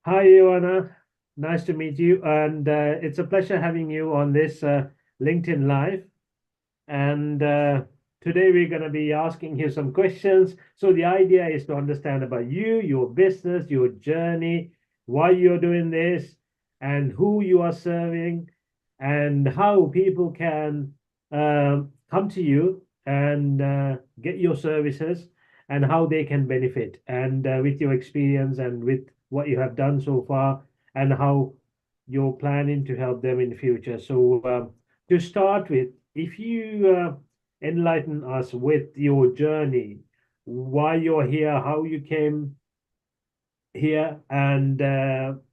Hi, Ioana. Nice to meet you. And it's a pleasure having you on this LinkedIn Live. And today we're going to be asking you some questions. So the idea is to understand about you, your business, your journey, why you're doing this, and who you are serving, and how people can come to you and get your services, and how they can benefit. And with your experience and with what you have done so far, and how you're planning to help them in the future. So to start with, if you enlighten us with your journey, why you're here, how you came here, and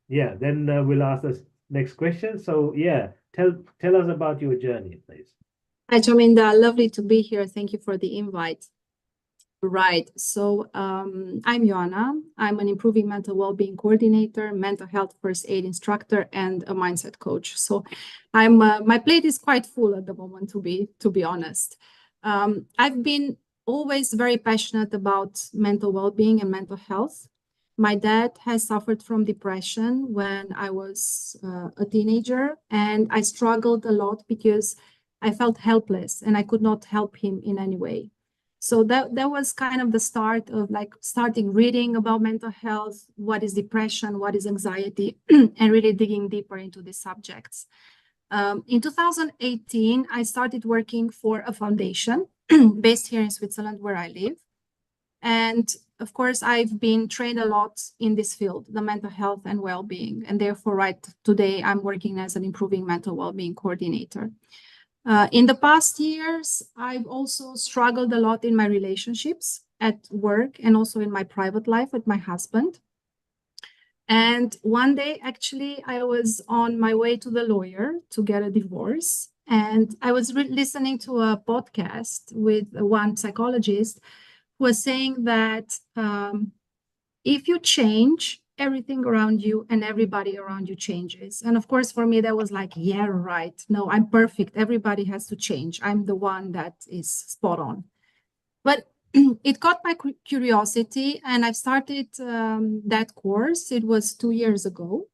yeah, then we'll ask the next question. So yeah, tell us about your journey, please. Hi, Jaminda. Lovely to be here. Thank you for the invite. Right. So I'm Ioana. I'm an improving mental well-being coordinator, mental health first aid instructor, and a mindset coach. So I'm my plate is quite full at the moment, to be honest. I've been always very passionate about mental well-being and mental health. My dad has suffered from depression when I was a teenager, and I struggled a lot because I felt helpless and I could not help him in any way. So that was kind of the start of like starting reading about mental health, what is depression, what is anxiety, and really digging deeper into these subjects. In 2018, I started working for a foundation based here in Switzerland, where I live. And of course, I've been trained a lot in this field, the mental health and well-being. And therefore, right today, I'm working as an improving mental well-being coordinator. In the past years, I've also struggled a lot in my relationships at work and also in my private life with my husband. And one day, actually, I was on my way to the lawyer to get a divorce. And I was listening to a podcast with one psychologist who was saying that if you change, everything around you and everybody around you changes. And of course, for me, that was like, yeah, right. No, I'm perfect. Everybody has to change. I'm the one that is spot on. But it caught my curiosity, and I've started that course. It was 2 years ago,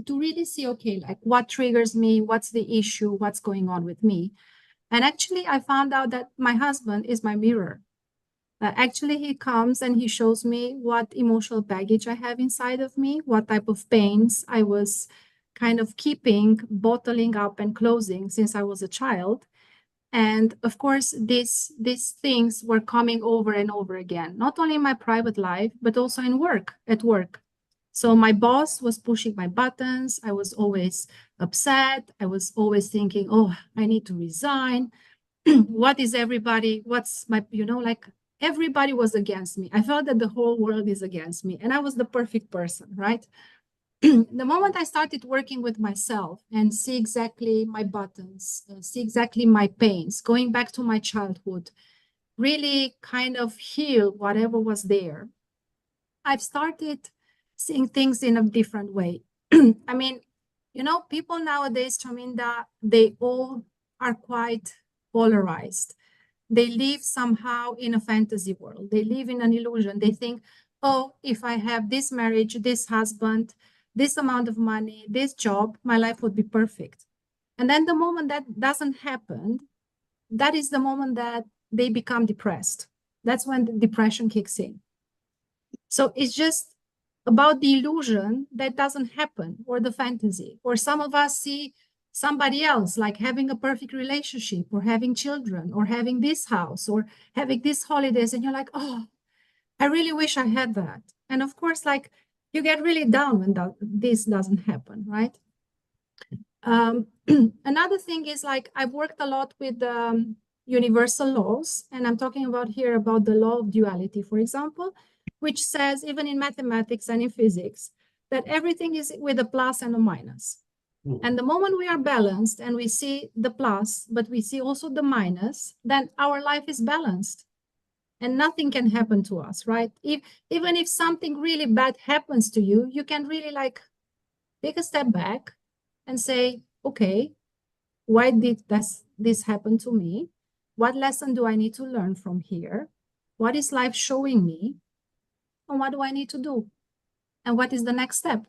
to really see, okay, like what triggers me, what's the issue, what's going on with me. And actually, I found out that my husband is my mirror. Actually, he comes and he shows me what emotional baggage I have inside of me, what type of pains I was kind of keeping, bottling up and closing since I was a child. And of course, these things were coming over and over again, not only in my private life, but also at work. So my boss was pushing my buttons. I was always upset. I was always thinking, oh, I need to resign. What is everybody? What's my, like everybody was against me. I felt that the whole world is against me, and I was the perfect person, right? The moment I started working with myself and see exactly my buttons, see exactly my pains, going back to my childhood, really kind of heal whatever was there, I've started seeing things in a different way. I mean, people nowadays, Chaminda, they all are quite polarized. They live somehow in a fantasy world. They live in an illusion. They think, oh, if I have this marriage, this husband, this amount of money, this job, my life would be perfect. And then the moment that doesn't happen, that is the moment that they become depressed. That's when the depression kicks in. So it's just about the illusion that doesn't happen, or the fantasy. Or some of us see somebody else like having a perfect relationship or having children or having this house or having these holidays, and you're like, oh, I really wish I had that. And of course, like you get really down when this doesn't happen, right? Another thing is like I've worked a lot with universal laws, and I'm talking about here about the law of duality, for example, which says even in mathematics and in physics that everything is with a plus and a minus. And the moment we are balanced and we see the plus, but we see also the minus, then our life is balanced and nothing can happen to us, right? Even if something really bad happens to you, you can really like take a step back and say, okay, why did this happen to me? What lesson do I need to learn from here? What is life showing me? And what do I need to do? And what is the next step?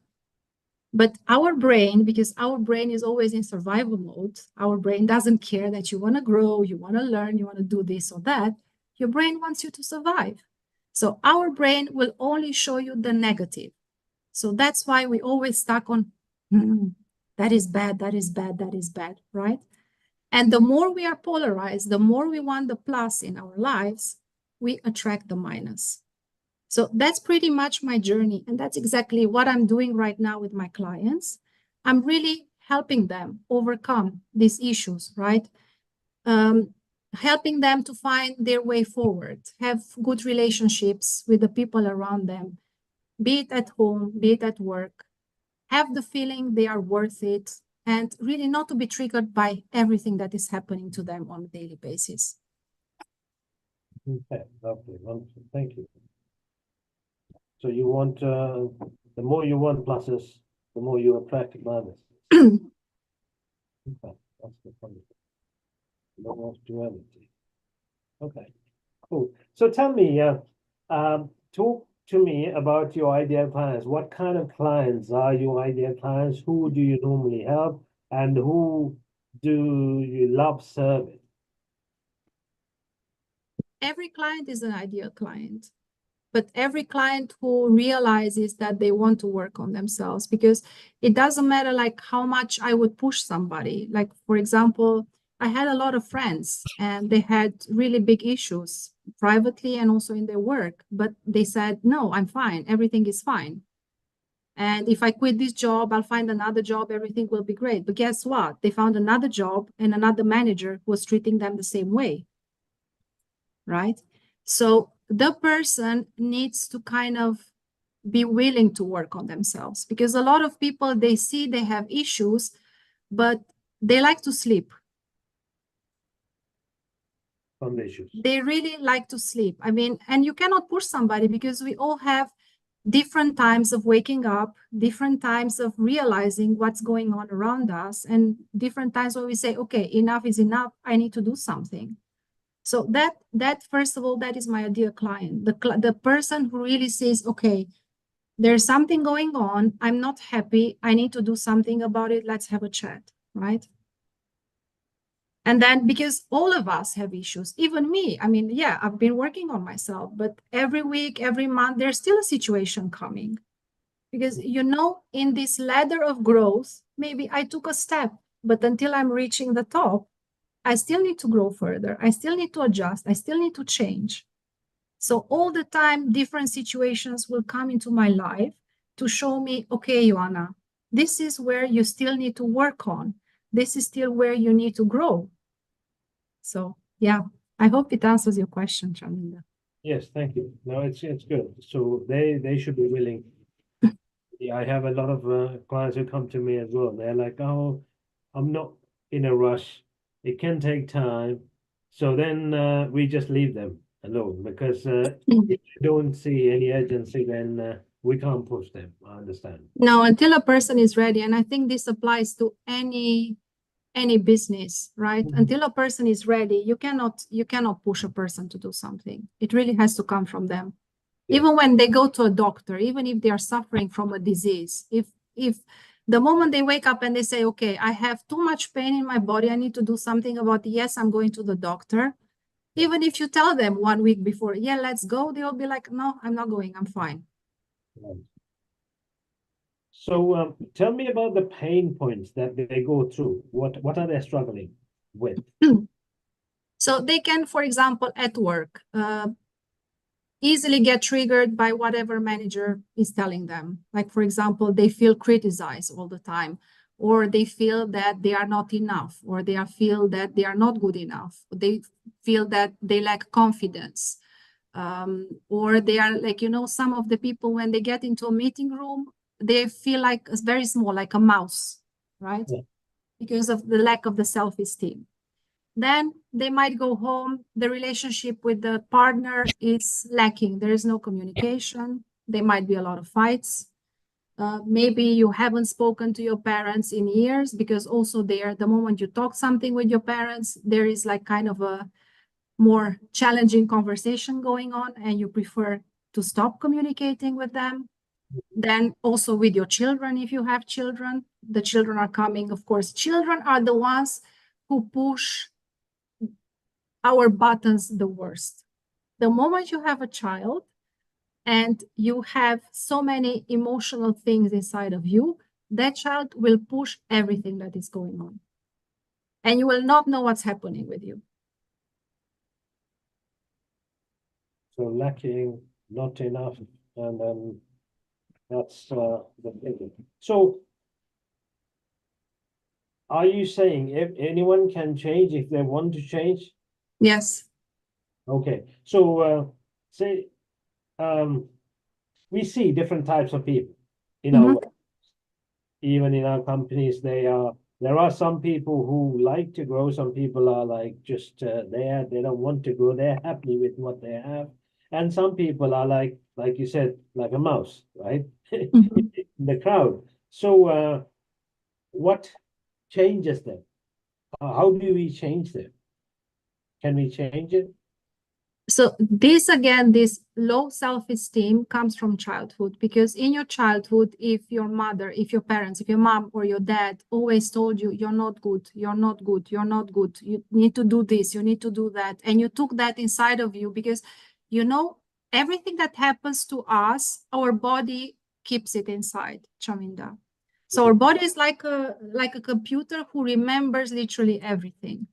But our brain, because our brain is always in survival mode, our brain doesn't care that you want to grow, you want to learn, you want to do this or that. Your brain wants you to survive. So our brain will only show you the negative. So that's why we always stuck on, that is bad, that is bad, that is bad, right? And the more we are polarized, the more we want the plus in our lives, we attract the minus. So that's pretty much my journey. And that's exactly what I'm doing right now with my clients. I'm really helping them overcome these issues, right? Helping them to find their way forward, have good relationships with the people around them, be it at home, be it at work, have the feeling they are worth it, and really not to be triggered by everything that is happening to them on a daily basis. Okay, lovely, wonderful, thank you. So you want, the more you want pluses, the more you attract minuses. Okay, that's the point. No more duality. Okay, cool. So tell me, talk to me about your ideal clients. What kind of clients are your ideal clients? Who do you normally help, and who do you love serving? Every client is an ideal client, but every client who realizes that they want to work on themselves, because it doesn't matter like how much I would push somebody. Like, for example, I had a lot of friends and they had really big issues privately and also in their work, but they said, no, I'm fine. Everything is fine. And if I quit this job, I'll find another job. Everything will be great. But guess what? They found another job and another manager who was treating them the same way. Right? So the person needs to kind of be willing to work on themselves, because a lot of people, they see they have issues, but they like to sleep. Some issues. They really like to sleep. I mean, and you cannot push somebody, because we all have different times of waking up, different times of realizing what's going on around us, and different times where we say, okay, enough is enough, I need to do something. So that first of all, that is my ideal client, the person who really says, okay, there's something going on, I'm not happy, I need to do something about it, let's have a chat, right? And then, because all of us have issues, even me, I mean, yeah, I've been working on myself, but every week, every month, there's still a situation coming. Because, in this ladder of growth, maybe I took a step, but until I'm reaching the top, I still need to grow further. I still need to adjust. I still need to change. So all the time, different situations will come into my life to show me, okay, Ioana, this is where you still need to work on. This is still where you need to grow. So yeah, I hope it answers your question, Chaminda. Yes, thank you. No, it's good. So they should be willing. Yeah, I have a lot of clients who come to me as well. They're like, oh, I'm not in a rush. It can take time. So then we just leave them alone, because if you don't see any urgency, then we can't push them. I understand. No, until a person is ready, and I think this applies to any business, right? Until a person is ready, you cannot push a person to do something. It really has to come from them. Yeah. Even when they go to a doctor, even if they are suffering from a disease, if the moment they wake up and they say, okay, I have too much pain in my body, I need to do something about it, yes, I'm going to the doctor. Even if you tell them 1 week before, yeah, let's go, they'll be like, no, I'm not going, I'm fine. Right. So tell me about the pain points that they go through. What are they struggling with? So they can, for example, at work, easily get triggered by whatever manager is telling them. Like, for example, they feel criticized all the time, or they feel that they are not enough, or they feel that they are not good enough. They feel that they lack confidence. Or they are like, some of the people, when they get into a meeting room, they feel like it's very small, like a mouse, right? Yeah. Because of the lack of the self-esteem. Then they might go home, the relationship with the partner is lacking, there is no communication, there might be a lot of fights. Maybe you haven't spoken to your parents in years, because also there, the moment you talk something with your parents, there is like kind of a more challenging conversation going on, and you prefer to stop communicating with them. Then also with your children, if you have children, the children are coming, of course. Children are the ones who push our buttons the worst. The moment you have a child and you have so many emotional things inside of you, that child will push everything that is going on. And you will not know what's happening with you. So lacking, not enough, and then that's the thing. So are you saying if anyone can change if they want to change? Yes. Okay. So say we see different types of people in our Mhm. even in our companies. There are some people who like to grow, some people are like just there, they don't want to grow, they're happy with what they have. And some people are like you said, like a mouse, right? Mhm. In the crowd. So what changes them? How do we change them? Can we change it? So this again, this low self-esteem comes from childhood, because in your childhood, if your mother, if your parents, if your mom or your dad always told you, you're not good, you're not good, you're not good, you need to do this, you need to do that, and you took that inside of you, because you know everything that happens to us, our body keeps it inside, Chaminda. So our body is like a computer who remembers literally everything.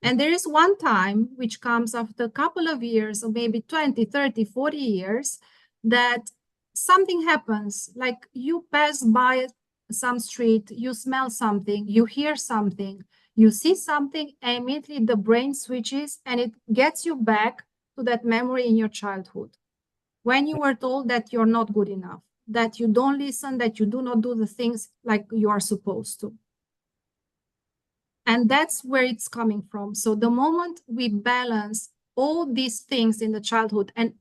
And there is one time which comes after a couple of years, or maybe 20, 30, 40 years, that something happens. Like you pass by some street, you smell something, you hear something, you see something, and immediately the brain switches and it gets you back to that memory in your childhood when you were told that you're not good enough, that you don't listen, that you do not do the things like you are supposed to. And that's where it's coming from. So the moment we balance all these things in the childhood, and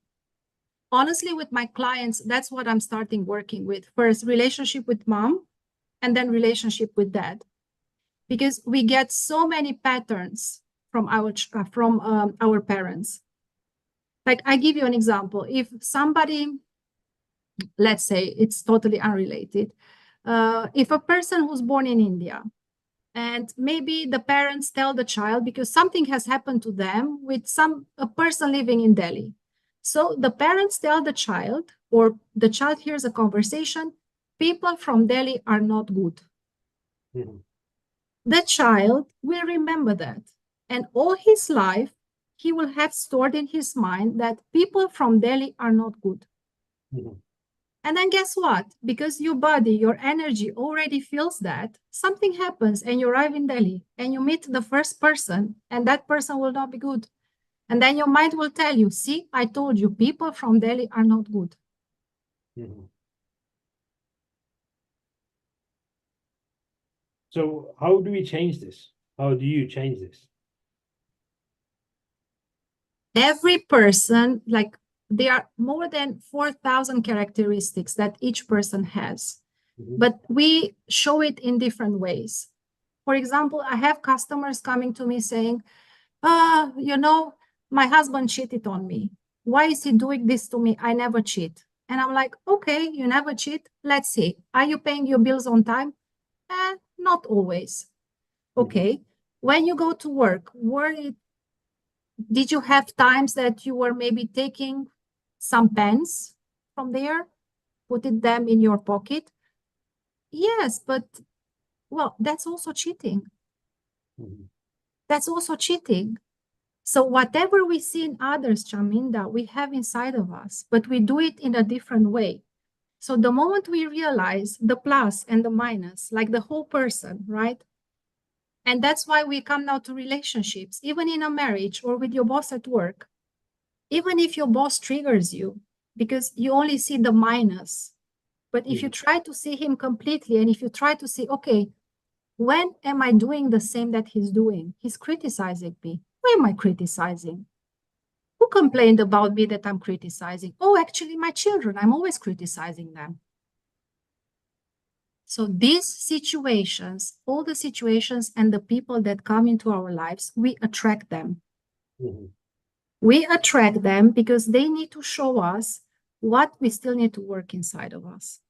honestly, with my clients, that's what I'm starting working with. First, relationship with mom, and then relationship with dad, because we get so many patterns from our parents. Like I give you an example. If somebody, let's say it's totally unrelated, if a person who's born in India, and maybe the parents tell the child because something has happened to them with a person living in Delhi. So the parents tell the child, or the child hears a conversation, people from Delhi are not good. Mhm. The child will remember that, and all his life he will have stored in his mind that people from Delhi are not good. Mhm. And then guess what? Because your body, your energy already feels that, something happens and you arrive in Delhi and you meet the first person, and that person will not be good. And then your mind will tell you, see, I told you, people from Delhi are not good. Mhm. So how do we change this? How do you change this? Every person, like there are more than 4,000 characteristics that each person has, Mhm. but we show it in different ways. For example, I have customers coming to me saying, my husband cheated on me. Why is he doing this to me? I never cheat. And I'm like, okay, you never cheat. Let's see. Are you paying your bills on time? Not always. Mhm. Okay. When you go to work, did you have times that you were maybe taking some pens from there, putting them in your pocket? Yes, but well, that's also cheating. Mhm. That's also cheating. So whatever we see in others, Chaminda, we have inside of us, but we do it in a different way. So the moment we realize the plus and the minus, like the whole person, right? And that's why we come now to relationships, even in a marriage or with your boss at work. Even if your boss triggers you, because you only see the minus. But if you Mhm. try to see him completely, and if you try to see, okay, when am I doing the same that he's doing? He's criticizing me. Who am I criticizing? Who complained about me that I'm criticizing? Oh, actually, my children. I'm always criticizing them. So these situations, all the situations and the people that come into our lives, we attract them. Mhm. We attract them because they need to show us what we still need to work inside of us.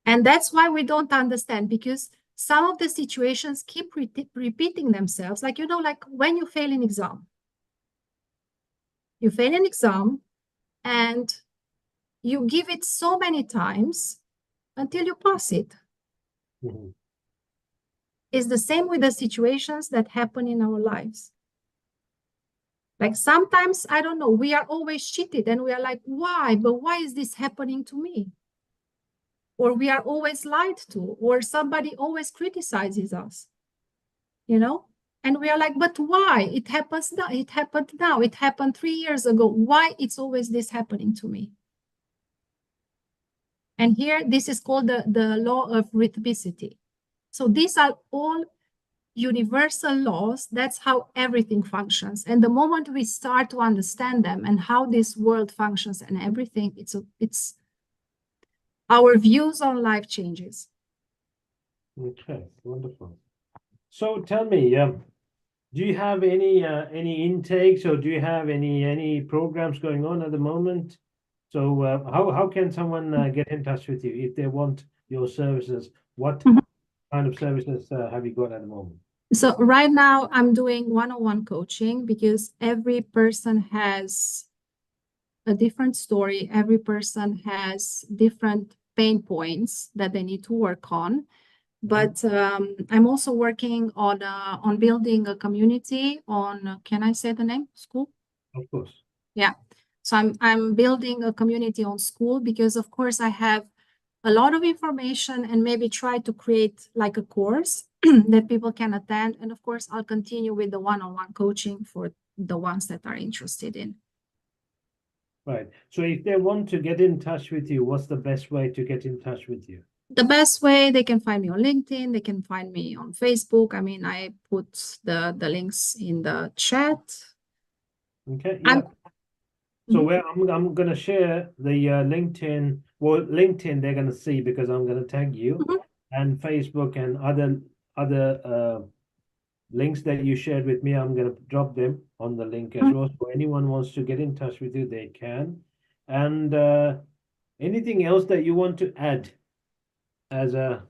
And that's why we don't understand, because some of the situations keep repeating themselves. Like, like when you fail an exam. You fail an exam and you give it so many times until you pass it. Mm-hmm. It's the same with the situations that happen in our lives. Like sometimes, I don't know, we are always cheated and we are like, why? But why is this happening to me? Or we are always lied to, or somebody always criticizes us, And we are like, but why? It happens now. It happened now. It happened 3 years ago. Why it's always this happening to me? And here, this is called the law of rhythmicity. So these are all universal laws. That's how everything functions. And the moment we start to understand them and how this world functions and everything, it's our views on life changes. Okay, wonderful. So tell me, do you have any intakes, or do you have any programs going on at the moment? So how can someone get in touch with you if they want your services? What kind of services have you got at the moment? So right now I'm doing one-on-one coaching, because every person has a different story. Every person has different pain points that they need to work on. But I'm also working on building a community on, can I say the name? School? Of course. Yeah. So I'm building a community on School, because of course I have a lot of information, and maybe try to create like a course that people can attend. And of course, I'll continue with the one-on-one coaching for the ones that are interested in. Right. So if they want to get in touch with you, what's the best way to get in touch with you? The best way, they can find me on LinkedIn, they can find me on Facebook. I mean, I put the links in the chat. Okay, yeah. So where I'm gonna share the LinkedIn. Well, LinkedIn they're gonna see because I'm gonna tag you, and Facebook and other links that you shared with me. I'm gonna drop them on the link as well. So anyone wants to get in touch with you, they can. And anything else that you want to add as a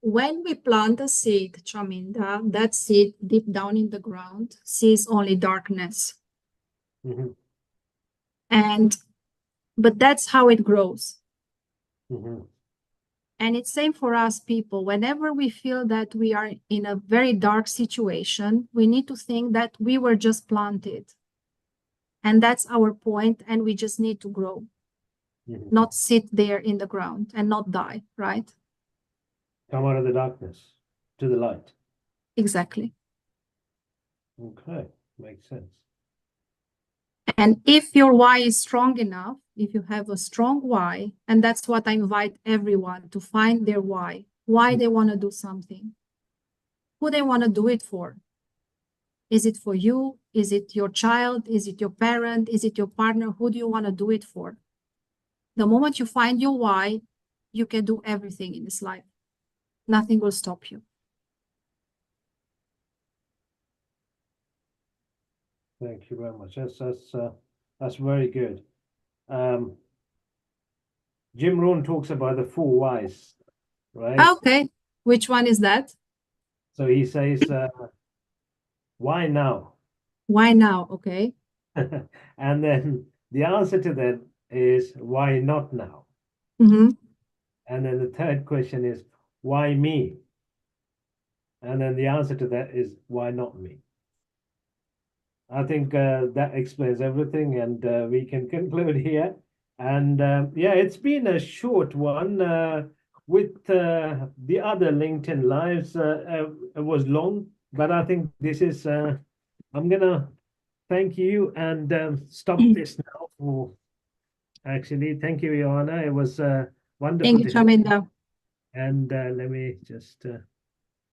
when we plant a seed, Chaminda, that seed deep down in the ground sees only darkness. But that's how it grows. And it's same for us people. Whenever we feel that we are in a very dark situation, we need to think that we were just planted. And that's our point, and we just need to grow. Not sit there in the ground and not die, right? Come out of the darkness to the light. Exactly. Okay, makes sense. And if your why is strong enough, if you have a strong why, and that's what I invite everyone to find their why they want to do something, who they want to do it for. Is it for you? Is it your child? Is it your parent? Is it your partner? Who do you want to do it for? The moment you find your why, you can do everything in this life. Nothing will stop you. Thank you very much. That's very good. Jim Rohn talks about the 4 whys, right? Okay. Which one is that? So he says, why now? Why now? Okay. And then the answer to that is, why not now? Mm-hmm. And then the third question is, why me? And then the answer to that is, why not me? I think that explains everything, and we can conclude here. And yeah, it's been a short one. With the other LinkedIn lives, it was long, but I think this is. I'm gonna thank you and stop this now. For actually, thank you, Ioana. It was wonderful Thank you, to have you. Chaminda. And let me just.